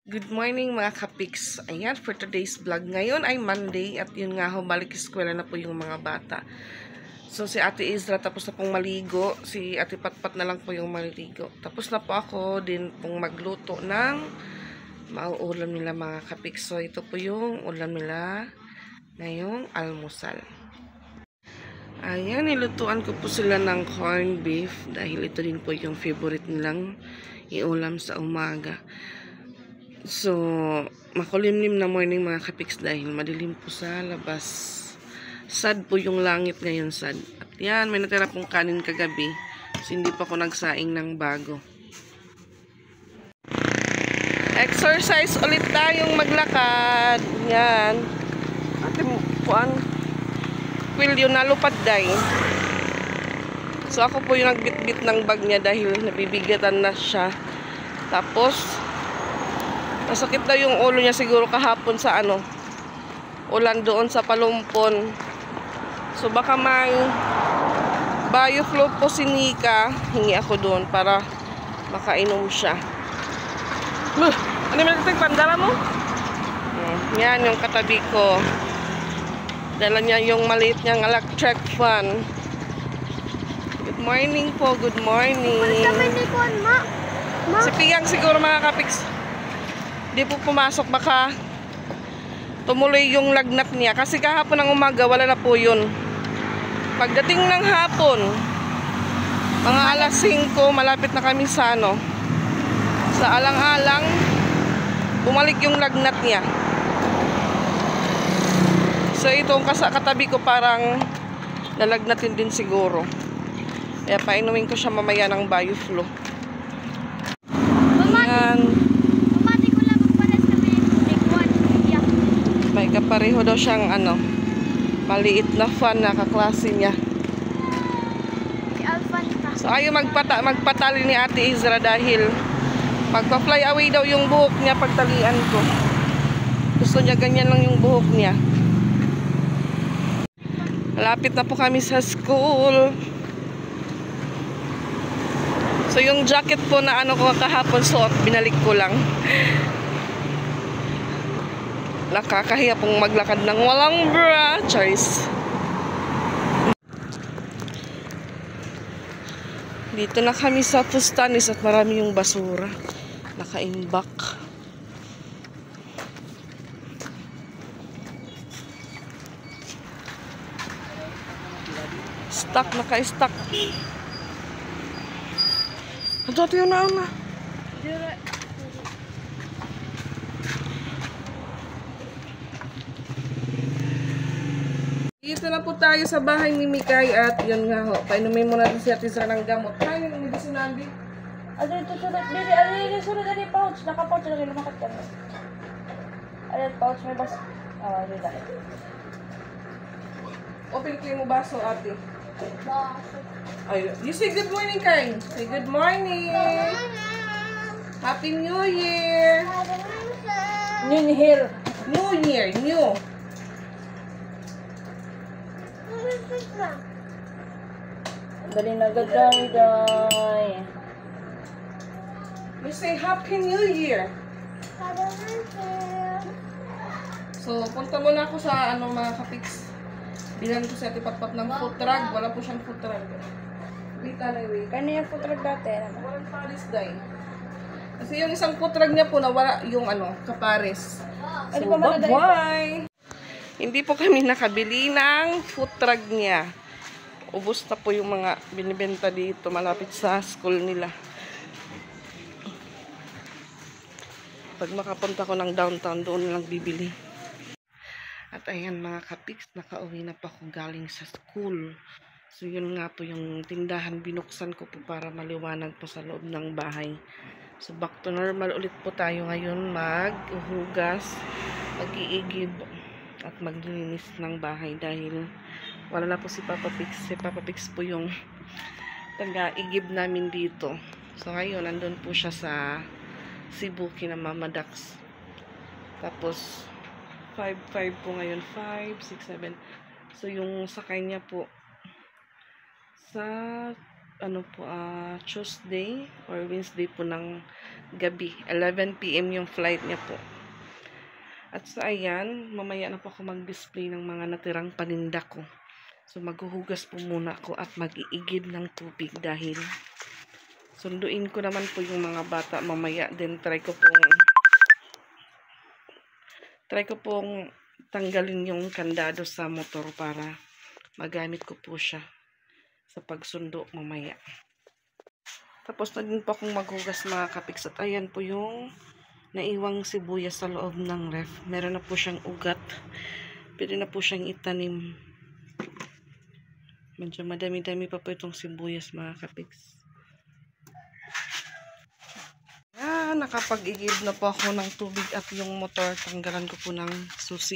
Good morning mga kapiks. Ayan, for today's vlog. Ngayon ay Monday at yun nga ho, balik eskwela na po yung mga bata. So si Ate Izra tapos na pong maligo. Si Ate Patpat na lang po yung maligo. Tapos na po ako din pong magluto ng mauulam nila mga kapiks. So ito po yung ulam nila ngayong almusal. Ayan, nilutuan ko po sila ng corned beef dahil ito din po yung favorite nilang iulam sa umaga. So, makulimlim na morning mga kapiks dahil madilim po sa labas. Sad po yung langit ngayon, sad. At yan, may natira pong kanin kagabi. So, hindi pa ako nagsaing ng bago. Exercise ulit tayong maglakad. Yan. Ate mo, kuan. Will yun nalupad day. So, ako po yung nagbitbit ng bag niya dahil nabibigatan na siya. Tapos, masakit daw yung ulo niya siguro kahapon sa ulan doon sa Palumpon. So baka may bioflow po si Nika. Hingi ako doon para makainom siya. Ano yung pandala mo? Yan yung katabi ko. Dala niya yung maliit niyang electric fan. Good morning po, good morning. Si Piyang siguro mga kapiks. Di po pumasok, baka tumuloy yung lagnat niya. Kasi kahapon ng umaga, wala na po yun. Pagdating ng hapon, mga alas 5, malapit na kami sa sa alang-alang, bumalik yung lagnat niya. So itong katabi ko parang nalagnatin din siguro. Kaya painumin ko siya mamaya ng bioflow. Ayan. May kapareho daw siyang maliit na fan na kaklase niya. So ayaw magpatali ni Ate Izra dahil magpa-fly away daw yung buhok niya pagtalian ko. Gusto niya ganyan lang yung buhok niya. Malapit na po kami sa school. So yung jacket po na ko kahapon suot, binalik ko lang. Nakakahiya pong maglakad ng walang bra. Choice. Dito na kami sa Fustanis at marami yung basura. Nakaimbak. Stuck, naka-stuck. Ito yung nauna. Dito na po tayo sa bahay ni Mikay at yun nga ho, painumin muna si Ate Izra ng gamot. Kaya yung medicine nabi? Ito sunod, pouch. Naka-pouch na rin, lumakot ka. Pouch, may bas. Dito. Open ko yung baso, ate. Baso. Ay, you say good morning, Kay. Say good morning. Happy New Year. New Year. New Year, new. Dali na gaday. You say Happy New Year. So, punta muna ako sa mga kapiks. Bilan ko sa Ate Patpat ng food truck. Wala po siyang food truck. Wait. Kanya yung food truck dati. Walang Paris day. Kasi yung isang food truck niya po nawala yung kapares. So, bye-bye. Hindi po kami nakabili ng food truck niya. Ubus na po yung mga binibenta dito malapit sa school nila. Pag makapunta ko ng downtown, doon lang bibili. At ayan mga kapiks, nakauwi na pa ako galing sa school. So yun nga po yung tindahan, binuksan ko po para maliwanag po sa loob ng bahay. So back to normal ulit po tayo ngayon, maghuhugas, mag-iigib at maglinis ng bahay dahil wala na po si Papa Pix. Si Papa Pix po yung taga-igib namin dito. So ngayon, nandun po siya sa Cebu kina Mama Dax. Tapos 5 po ngayon, 5, 6, 7. So yung sakay niya po sa Tuesday or Wednesday po ng gabi. 11 PM yung flight niya po. At so ayan, mamaya na po ako mag-display ng mga natirang paninda ko. So maghuhugas po muna ako at mag-iigib ng tubig dahil sunduin ko naman po yung mga bata mamaya. Then try ko pong tanggalin yung kandado sa motor para magamit ko po siya sa pagsundo mamaya. Tapos na din po akong maghugas mga kapiks. At ayan po yung naiwang sibuyas sa loob ng ref. Meron na po siyang ugat. Pwede na po siyang itanim. Medyo madami-dami pa po itong sibuyas mga kapiks. Nakapag-igib na po ako ng tubig at yung motor. Tanggalan ko po ng susi.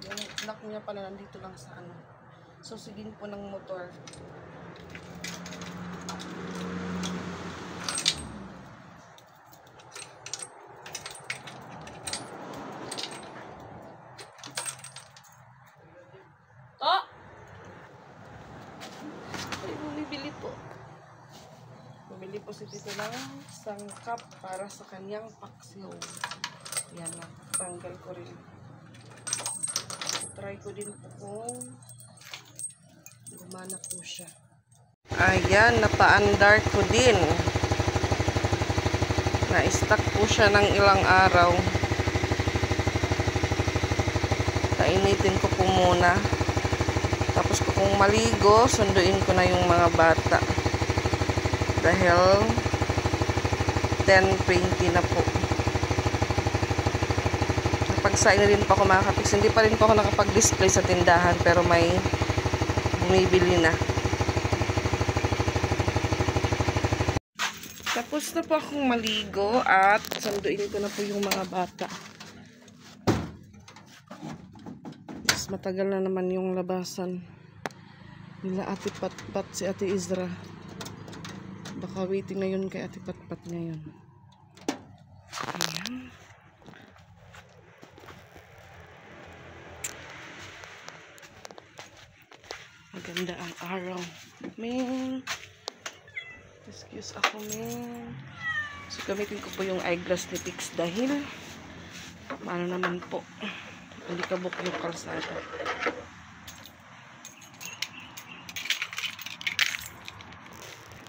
Yung lock niya pala nandito lang sa susigin po ng motor. Bumili po si Tito ng sangkap para sa kanyang paksiw. Yan na. Tanggal ko rin. Try ko din po kung gumana po siya. Ayan. Napa-andar ko din. Na-stack po siya ng ilang araw. Kainitin ko po muna. Tapos kung maligo, sunduin ko na yung mga bata. Dahil 10:20 na po. Napagsaing na rin po ako mga kapiks. Hindi pa rin po ako nakapag-display sa tindahan pero may bumibili na. Tapos na po akong maligo at sunduin ko na po yung mga bata. Mas matagal na naman yung labasan nila Ate Patpat si Ate Izra. Baka waiting na yun kay Ate Patpat ngayon. Ayan. Maganda ang araw. Man. Excuse ako, man. So, gamitin ko po yung eyeglass ni Pix dahil maano naman po. Hindi kabuk yung kalsada.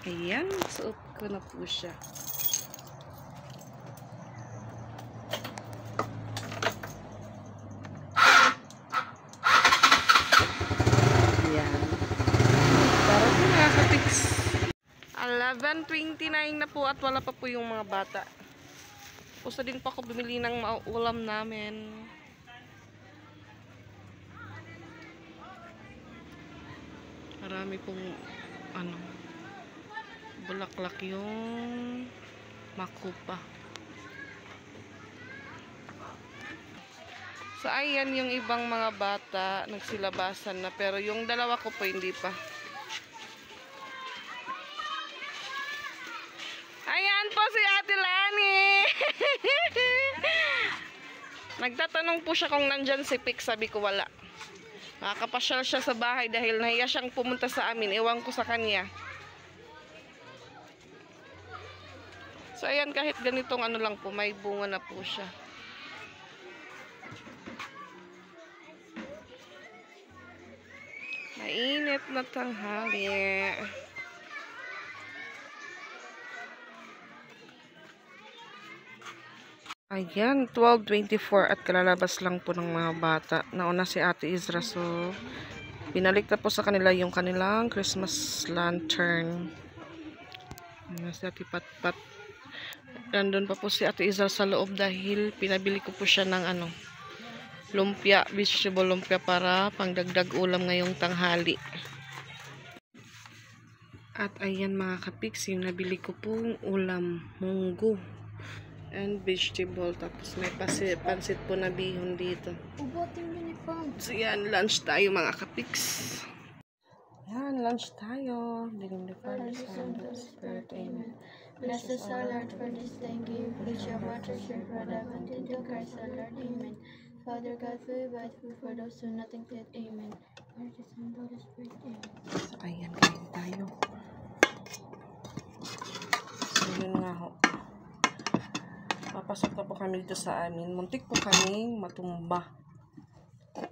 Ayan, suot ko na po siya. Ayan. Para po mga kapiks. 11:29 na po at wala pa po yung mga bata. Tapos na din pa ako bumili ng maulam namin. Marami pong bulaklak yung makupa. So ayan yung ibang mga bata nagsilabasan na pero yung dalawa ko po hindi pa. Ayan po si Ate Lani. Nagtatanong po siya kung nandyan si Pix. Sabi ko wala. Nakakapasyal siya sa bahay dahil nahiya siyang pumunta sa amin. Ewan ko sa kanya. So ayan, kahit ganitong lang po, may bunga na po siya. Mainit na tanghali. Ayan, 12:24 at kalalabas lang po ng mga bata. Nauna si Ate Izra, so binalik na po sa kanila yung kanilang Christmas lantern. Si Ate Patpat. Nandun pa po si Ate Izra sa loob dahil pinabili ko po siya ng lumpia, vegetable lumpia para pangdagdag ulam ngayong tanghali. At ayan mga kapiks, yung nabili ko pong ulam, munggo and vegetable. Tapos may pansit po na bihon dito. So yan, lunch tayo mga kapiks. Yan, lunch tayo. Dilim the Father, Son, and Spirit. Amen. Bless us, O Lord, for this day give, which your water should for the content of Christ, O Lord. Amen. Father God, provide food for those who nothing to it. Amen. Para sa Sandora's birthday. So, ayan, kain tayo. So, yun nga ho. Papasok na po kami dito sa amin. Muntik po kaming matumba.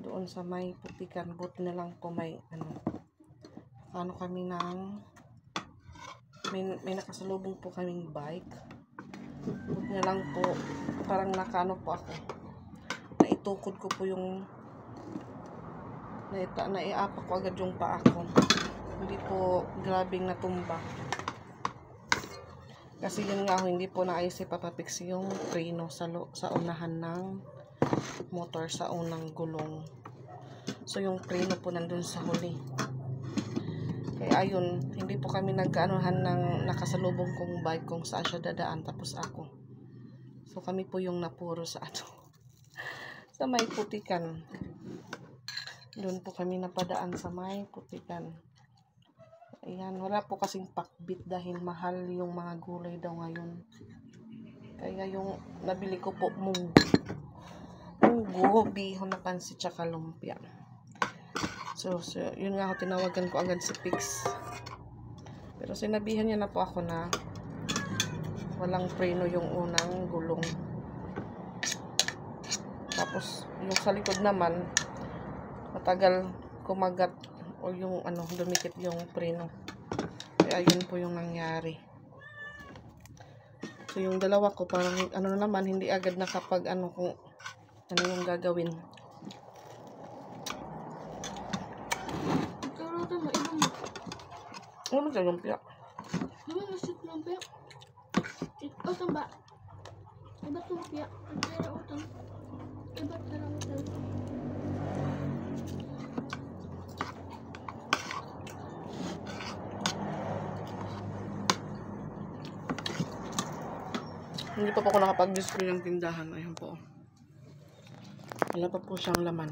Doon sa may putikan. Buti na lang po may, kami ng, may nakasalubong po kaming bike. Buti na lang po, parang nakano po ako. Naitukod ko po yung, naiapak ko agad yung paa ko. Hindi po grabing natumba. Kasi yun nga ho, hindi po naayos ipapapix yung preno sa unahan ng motor, sa unang gulong. So yung preno po nandun sa huli. Kaya ayun, hindi po kami nagkaanuhan ng nakasalubong kong bike kung saan siya dadaan, tapos ako. So kami po yung napuro sa sa may putikan. Doon po kami napadaan sa may putikan. Ayan, wala po kasing pakbit dahil mahal yung mga gulay daw ngayon. Kaya yung nabili ko po munggo, bihon na pansit, tsaka lumpia. So, yun nga ako, tinawagan ko agad si Pix. Pero sinabihan niya na po ako na walang preno yung unang gulong. Tapos, yung sa likod naman, matagal kumagat o yung dumikit yung preno. Kaya yun po yung nangyari. So yung dalawa ko parang naman, hindi agad nakapag kung ano yung gagawin. Pero ito mo, iba mo. Ano sa lumpia? Diba nasit lumpia? Ito ba? Iba lumpia. Pero ito. Iba tarang ito. Hindi pa po ako nakapag-display ng tindahan. Ayan po. Wala pa po siyang laman.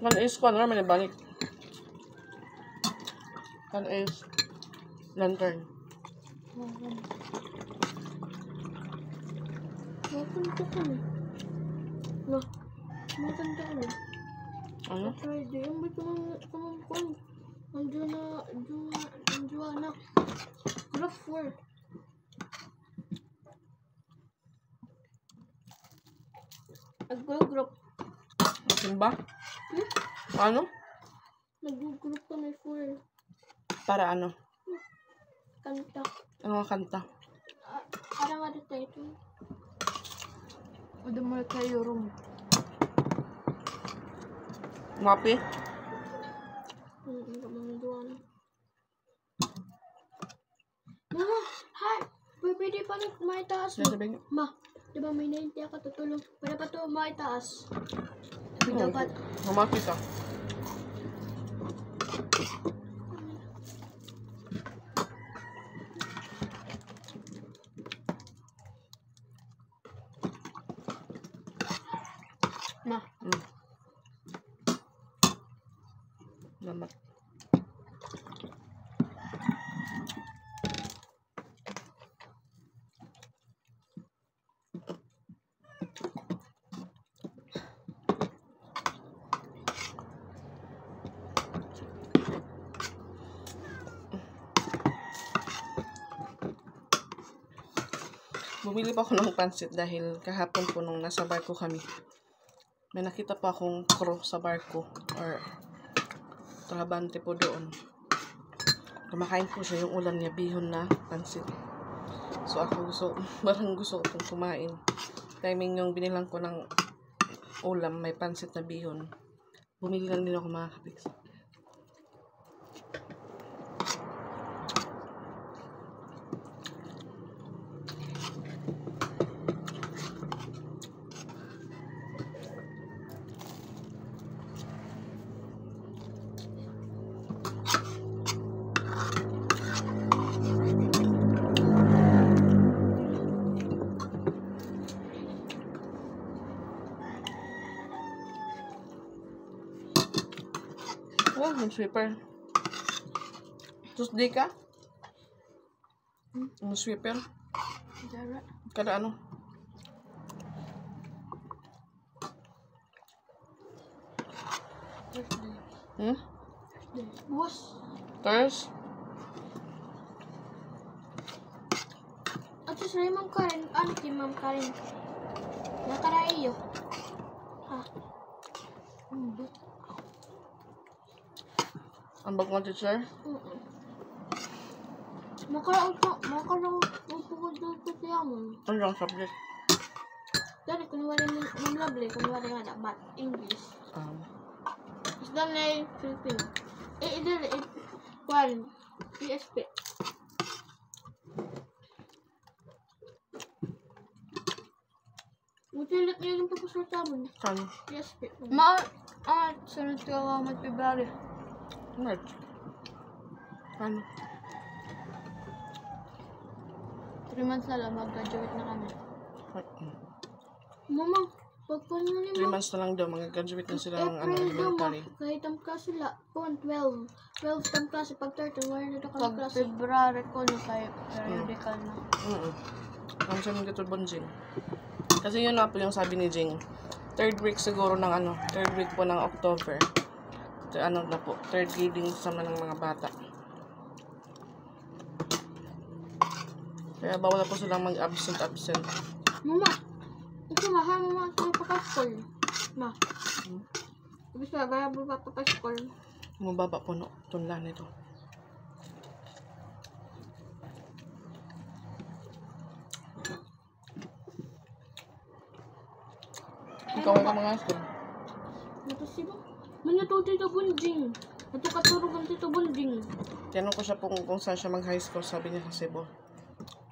Kan is ko naman ibalik. Kan is lantern. Matanda ka na. No. Matanda ka na. Ano? Friday, yung ba't kumangkong? Andiyan na. Graph 4. Nag-group. Simba? Ano? Nag-group kami 4. Para ano? Kanta. Ano nga kanta? Parang ano tayo. Udah mulai kayo room. Mapi? Enggak mau doang. Mama, hai. Pwede pa rin maitaas mo. Sabi niyo. Ma, di ba may nainti ako tutulong? Pwede pa ito maitaas. Dapat. Mapi ka. Ma. Salamat. Bumili pa ako ng pansit dahil kahapon po nung nasa barko kami, may nakita pa akong crew sa barko or trabante po doon. Kumakain po siya, yung ulam niya, bihon na pansit. So ako parang gusto ko pong kumain. Timing yung binilang ko ng ulam, may pansit na bihon. Bumili lang din ako mga kapiks. Sweeper. Tuesday ka? Sweeper? Dara. Kada ano? Thursday. Thursday. Boss. Thursday? At sa Ma'am Karen, ano si Ma'am Karen? Nakarayo. Ha? Ang bag mo, teacher? Makaraon ang pugod doon po siya mo. Ano yung subject? Dari, kunwari Ma'am Lovely, kunwari nga dapat English. Is done na Filipino. Dari, one, PSP. Mutilit niyo yung papasal tamon. Kano? PSP. Sunod ka mag-February. March. Kano? 3 months na lang, mag-graduate na kami. Mama, pagpano ni 3 months na lang daw, mag-graduate na sila ng elementary. Kahit ang klase la, 12 ang klase, pag 13, wala na kami Pag klase. February ko, no, kaya periodical na. Ang sabi ng Gatol Bonjing. Kasi yun na po yung sabi ni Jing. 3rd week siguro ng 3rd week po ng October. Na po, 3rd reading sa ng mga bata. Kaya bawal na po silang mag-absent. Mama, ito mahal mo sa pagkaskol. Ma. Ibig sabihin, kaya ba pagkaskol? Mababa po no, tunla nito. Ikaw ay ka mga school. Natasibo? Manyato Tito Bunjing. Ito katurugan Tito Bunjing. Tinanong ko siya kung saan siya mag-high school, sabi niya sa Cebu.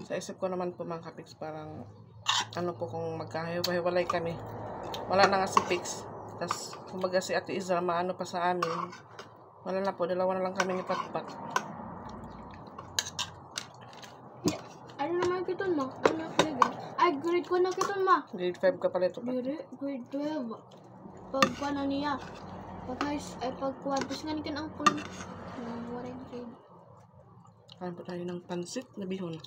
Sa isip ko naman po mga kapiks, parang kung magkahiwalay kami. Wala na nga si Pix. Tapos, kumbaga si Ate Izra, maano pa sa amin. Wala na po, dalawa na lang kami ni Patpat. Ano naman kiton mo? Ano grade? Ay, grade 1 na kiton ma. Grade 5 ka pala ito pa. Grade 12. Pag na niya. Pag kuwan. Tapos nga nikan ang kul. Waring grade. Kain po tayo ng pansit na bihon.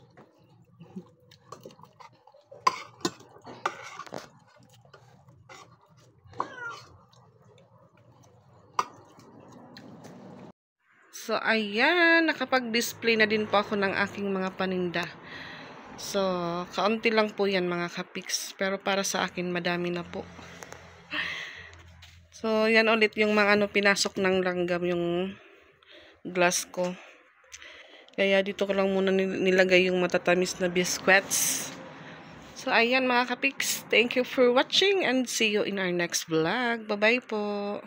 So, ayan. Nakapag-display na din po ako ng aking mga paninda. So, kaunti lang po yan mga kapiks. Pero para sa akin, madami na po. So, yan ulit yung mga pinasok ng langgam yung glass ko. Kaya dito ko lang muna nilagay yung matatamis na biscuits. So, ayan mga kapiks. Thank you for watching and see you in our next vlog. Bye-bye po.